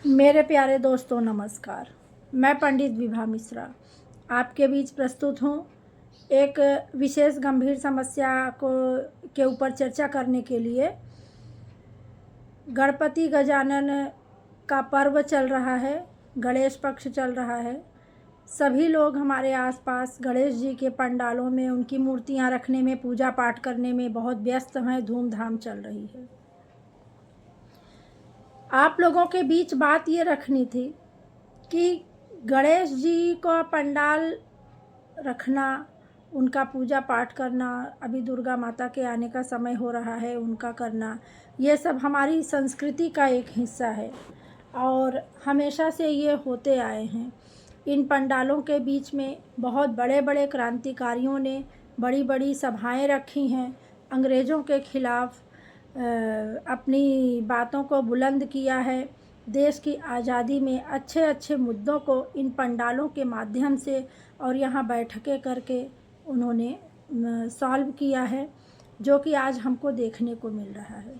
मेरे प्यारे दोस्तों नमस्कार। मैं पंडित विभा मिश्रा आपके बीच प्रस्तुत हूँ एक विशेष गंभीर समस्या को के ऊपर चर्चा करने के लिए। गणपति गजानन का पर्व चल रहा है, गणेश पक्ष चल रहा है। सभी लोग हमारे आसपास गणेश जी के पंडालों में उनकी मूर्तियाँ रखने में, पूजा पाठ करने में बहुत व्यस्त हैं, धूमधाम चल रही है। आप लोगों के बीच बात ये रखनी थी कि गणेश जी का पंडाल रखना, उनका पूजा पाठ करना, अभी दुर्गा माता के आने का समय हो रहा है, उनका करना, ये सब हमारी संस्कृति का एक हिस्सा है और हमेशा से ये होते आए हैं। इन पंडालों के बीच में बहुत बड़े बड़े क्रांतिकारियों ने बड़ी बड़ी सभाएं रखी हैं, अंग्रेज़ों के ख़िलाफ़ अपनी बातों को बुलंद किया है। देश की आज़ादी में अच्छे अच्छे मुद्दों को इन पंडालों के माध्यम से और यहाँ बैठकें करके उन्होंने सॉल्व किया है, जो कि आज हमको देखने को मिल रहा है।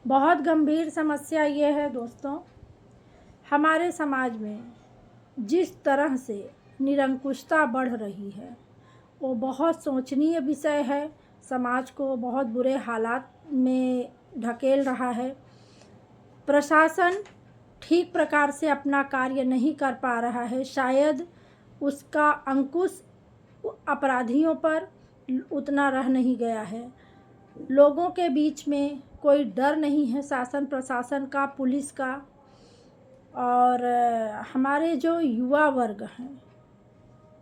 बहुत गंभीर समस्या ये है दोस्तों, हमारे समाज में जिस तरह से निरंकुशता बढ़ रही है वो बहुत सोचनीय विषय है, समाज को बहुत बुरे हालात में ढकेल रहा है। प्रशासन ठीक प्रकार से अपना कार्य नहीं कर पा रहा है, शायद उसका अंकुश अपराधियों पर उतना रह नहीं गया है। लोगों के बीच में कोई डर नहीं है शासन प्रशासन का, पुलिस का। और हमारे जो युवा वर्ग हैं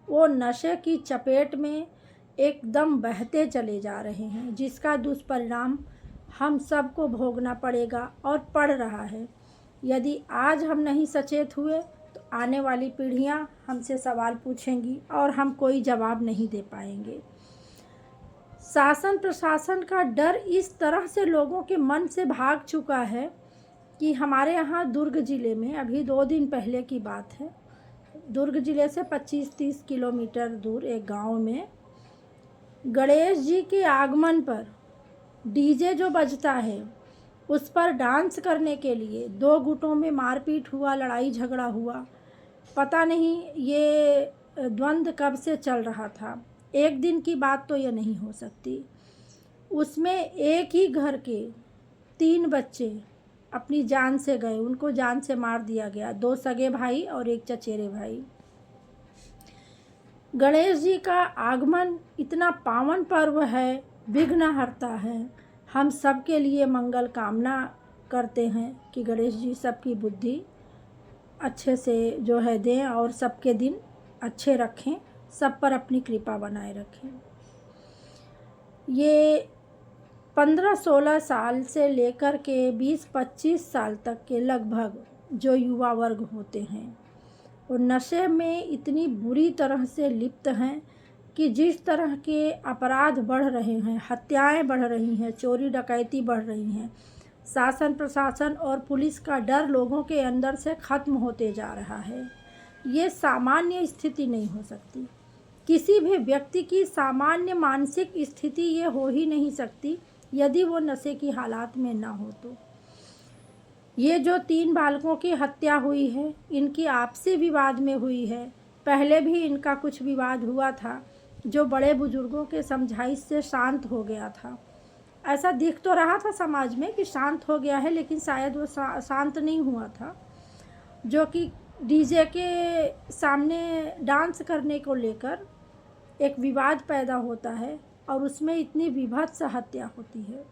वो नशे की चपेट में एकदम बहते चले जा रहे हैं, जिसका दुष्परिणाम हम सबको भोगना पड़ेगा और पड़ रहा है। यदि आज हम नहीं सचेत हुए तो आने वाली पीढ़ियां हमसे सवाल पूछेंगी और हम कोई जवाब नहीं दे पाएंगे। शासन प्रशासन का डर इस तरह से लोगों के मन से भाग चुका है कि हमारे यहाँ दुर्ग ज़िले में अभी 2 दिन पहले की बात है, दुर्ग ज़िले से 25-30 किलोमीटर दूर एक गांव में गणेश जी के आगमन पर डीजे जो बजता है उस पर डांस करने के लिए 2 गुटों में मारपीट हुआ, लड़ाई झगड़ा हुआ। पता नहीं ये द्वंद्व कब से चल रहा था, एक दिन की बात तो ये नहीं हो सकती। उसमें एक ही घर के 3 बच्चे अपनी जान से गए, उनको जान से मार दिया गया, 2 सगे भाई और 1 चचेरे भाई। गणेश जी का आगमन इतना पावन पर्व है, विघ्नहर्ता है। हम सब के लिए मंगल कामना करते हैं कि गणेश जी सबकी बुद्धि अच्छे से जो है दें और सबके दिन अच्छे रखें, सब पर अपनी कृपा बनाए रखें। ये 15-16 साल से लेकर के 20-25 साल तक के लगभग जो युवा वर्ग होते हैं और नशे में इतनी बुरी तरह से लिप्त हैं कि जिस तरह के अपराध बढ़ रहे हैं, हत्याएं बढ़ रही हैं, चोरी डकैती बढ़ रही हैं, शासन प्रशासन और पुलिस का डर लोगों के अंदर से ख़त्म होते जा रहा है। ये सामान्य स्थिति नहीं हो सकती, किसी भी व्यक्ति की सामान्य मानसिक स्थिति ये हो ही नहीं सकती यदि वो नशे की हालात में ना हो। तो ये जो 3 बालकों की हत्या हुई है, इनकी आपसी विवाद में हुई है। पहले भी इनका कुछ विवाद हुआ था जो बड़े बुजुर्गों के समझाइश से शांत हो गया था। ऐसा दिख तो रहा था समाज में कि शांत हो गया है, लेकिन शायद वो शांत नहीं हुआ था। जो कि डीजे के सामने डांस करने को लेकर एक विवाद पैदा होता है और उसमें इतनी विभत्स हत्या होती है।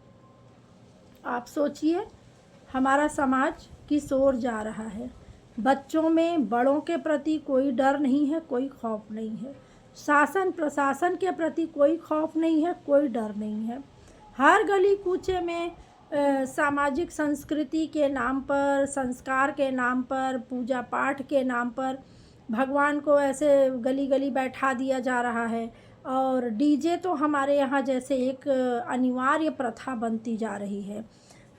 आप सोचिए हमारा समाज किस ओर जा रहा है। बच्चों में बड़ों के प्रति कोई डर नहीं है, कोई खौफ नहीं है, शासन प्रशासन के प्रति कोई खौफ नहीं है, कोई डर नहीं है। हर गली कूचे में सामाजिक संस्कृति के नाम पर, संस्कार के नाम पर, पूजा पाठ के नाम पर भगवान को ऐसे गली गली बैठा दिया जा रहा है और डीजे तो हमारे यहाँ जैसे एक अनिवार्य प्रथा बनती जा रही है।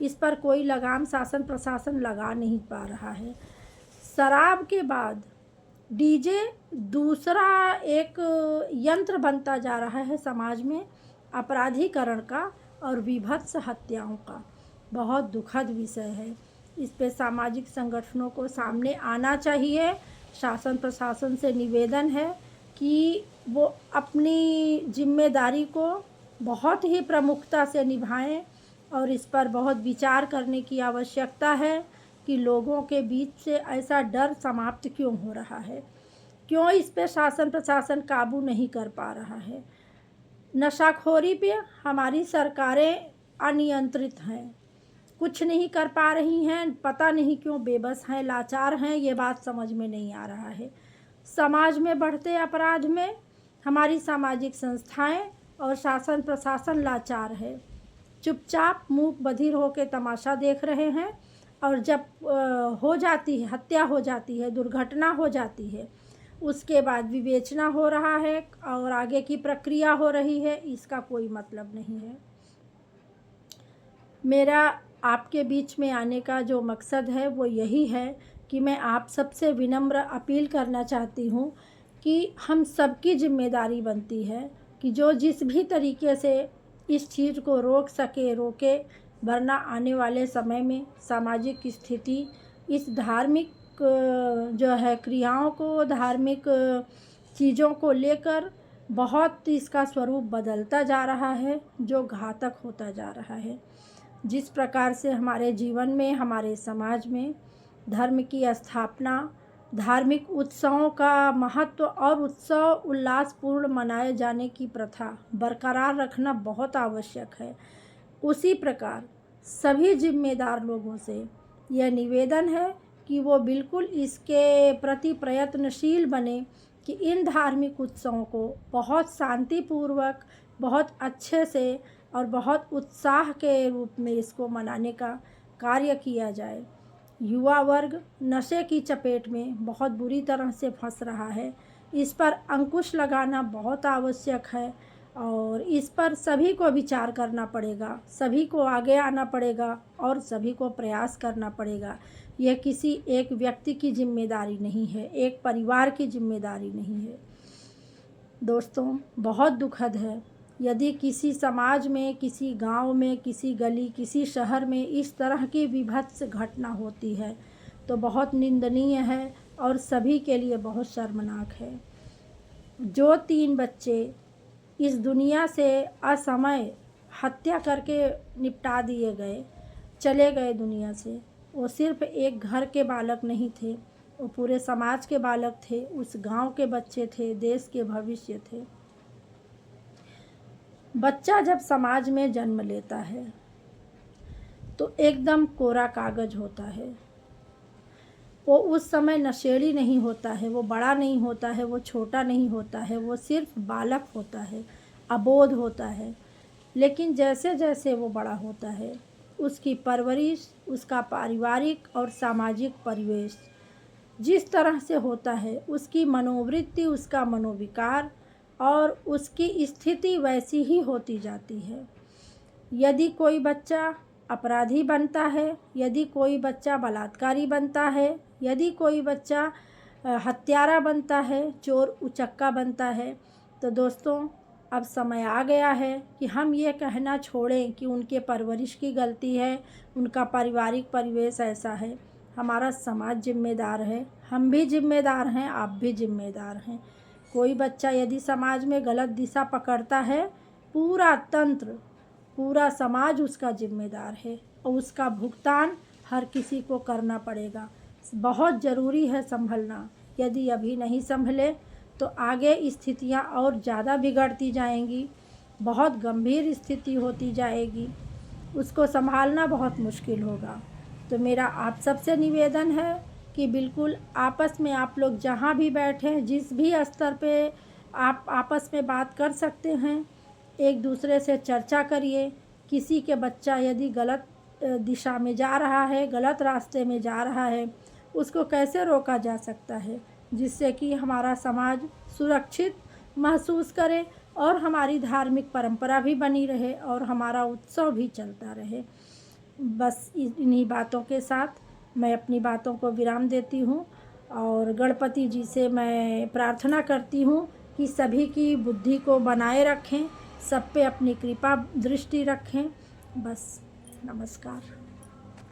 इस पर कोई लगाम शासन प्रशासन लगा नहीं पा रहा है। शराब के बाद डीजे दूसरा एक यंत्र बनता जा रहा है समाज में अपराधीकरण का और विभत्स हत्याओं का। बहुत दुखद विषय है। इस पे सामाजिक संगठनों को सामने आना चाहिए। शासन प्रशासन से निवेदन है कि वो अपनी जिम्मेदारी को बहुत ही प्रमुखता से निभाएं और इस पर बहुत विचार करने की आवश्यकता है कि लोगों के बीच से ऐसा डर समाप्त क्यों हो रहा है, क्यों इस पे शासन प्रशासन काबू नहीं कर पा रहा है। नशाखोरी पे हमारी सरकारें अनियंत्रित हैं, कुछ नहीं कर पा रही हैं, पता नहीं क्यों बेबस हैं, लाचार हैं, ये बात समझ में नहीं आ रहा है। समाज में बढ़ते अपराध में हमारी सामाजिक संस्थाएं और शासन प्रशासन लाचार है, चुपचाप मूक बधिर होकर तमाशा देख रहे हैं। और जब हो जाती है, हत्या हो जाती है, दुर्घटना हो जाती है, उसके बाद विवेचना हो रहा है और आगे की प्रक्रिया हो रही है, इसका कोई मतलब नहीं है। मेरा आपके बीच में आने का जो मकसद है वो यही है कि मैं आप सबसे विनम्र अपील करना चाहती हूँ कि हम सबकी जिम्मेदारी बनती है कि जो जिस भी तरीके से इस चीज़ को रोक सके रोके, वरना आने वाले समय में सामाजिक स्थिति इस धार्मिक जो है क्रियाओं को, धार्मिक चीज़ों को लेकर बहुत इसका स्वरूप बदलता जा रहा है, जो घातक होता जा रहा है। जिस प्रकार से हमारे जीवन में, हमारे समाज में धर्म की स्थापना, धार्मिक उत्सवों का महत्व और उत्सव उल्लासपूर्ण मनाए जाने की प्रथा बरकरार रखना बहुत आवश्यक है, उसी प्रकार सभी जिम्मेदार लोगों से यह निवेदन है कि वो बिल्कुल इसके प्रति प्रयत्नशील बने कि इन धार्मिक उत्सवों को बहुत शांतिपूर्वक, बहुत अच्छे से और बहुत उत्साह के रूप में इसको मनाने का कार्य किया जाए। युवा वर्ग नशे की चपेट में बहुत बुरी तरह से फंस रहा है, इस पर अंकुश लगाना बहुत आवश्यक है और इस पर सभी को विचार करना पड़ेगा, सभी को आगे आना पड़ेगा और सभी को प्रयास करना पड़ेगा। यह किसी एक व्यक्ति की जिम्मेदारी नहीं है, एक परिवार की जिम्मेदारी नहीं है। दोस्तों, बहुत दुखद है यदि किसी समाज में, किसी गांव में, किसी गली, किसी शहर में इस तरह की विभत्स घटना होती है तो बहुत निंदनीय है और सभी के लिए बहुत शर्मनाक है। जो 3 बच्चे इस दुनिया से असमय हत्या करके निपटा दिए गए, चले गए दुनिया से, वो सिर्फ एक घर के बालक नहीं थे, वो पूरे समाज के बालक थे, उस गांव के बच्चे थे, देश के भविष्य थे। बच्चा जब समाज में जन्म लेता है तो एकदम कोरा कागज होता है। वो उस समय नशेड़ी नहीं होता है, वो बड़ा नहीं होता है, वो छोटा नहीं होता है, वो सिर्फ बालक होता है, अबोध होता है। लेकिन जैसे जैसे वो बड़ा होता है, उसकी परवरिश, उसका पारिवारिक और सामाजिक परिवेश जिस तरह से होता है, उसकी मनोवृत्ति, उसका मनोविकार और उसकी स्थिति वैसी ही होती जाती है। यदि कोई बच्चा अपराधी बनता है, यदि कोई बच्चा बलात्कारी बनता है, यदि कोई बच्चा हत्यारा बनता है, चोर उचक्का बनता है, तो दोस्तों अब समय आ गया है कि हम ये कहना छोड़ें कि उनके परवरिश की गलती है, उनका पारिवारिक परिवेश ऐसा है। हमारा समाज जिम्मेदार है, हम भी जिम्मेदार हैं, आप भी जिम्मेदार हैं। कोई बच्चा यदि समाज में गलत दिशा पकड़ता है, पूरा तंत्र, पूरा समाज उसका जिम्मेदार है और उसका भुगतान हर किसी को करना पड़ेगा। बहुत ज़रूरी है संभलना। यदि अभी नहीं संभले तो आगे स्थितियां और ज़्यादा बिगड़ती जाएंगी, बहुत गंभीर स्थिति होती जाएगी, उसको संभालना बहुत मुश्किल होगा। तो मेरा आप सबसे निवेदन है कि बिल्कुल आपस में आप लोग जहाँ भी बैठें, जिस भी स्तर पे आप आपस में बात कर सकते हैं, एक दूसरे से चर्चा करिए। किसी के बच्चा यदि गलत दिशा में जा रहा है, गलत रास्ते में जा रहा है, उसको कैसे रोका जा सकता है जिससे कि हमारा समाज सुरक्षित महसूस करे और हमारी धार्मिक परंपरा भी बनी रहे और हमारा उत्सव भी चलता रहे। बस इन्हीं बातों के साथ मैं अपनी बातों को विराम देती हूँ और गणपति जी से मैं प्रार्थना करती हूँ कि सभी की बुद्धि को बनाए रखें, सब पे अपनी कृपा दृष्टि रखें। बस नमस्कार।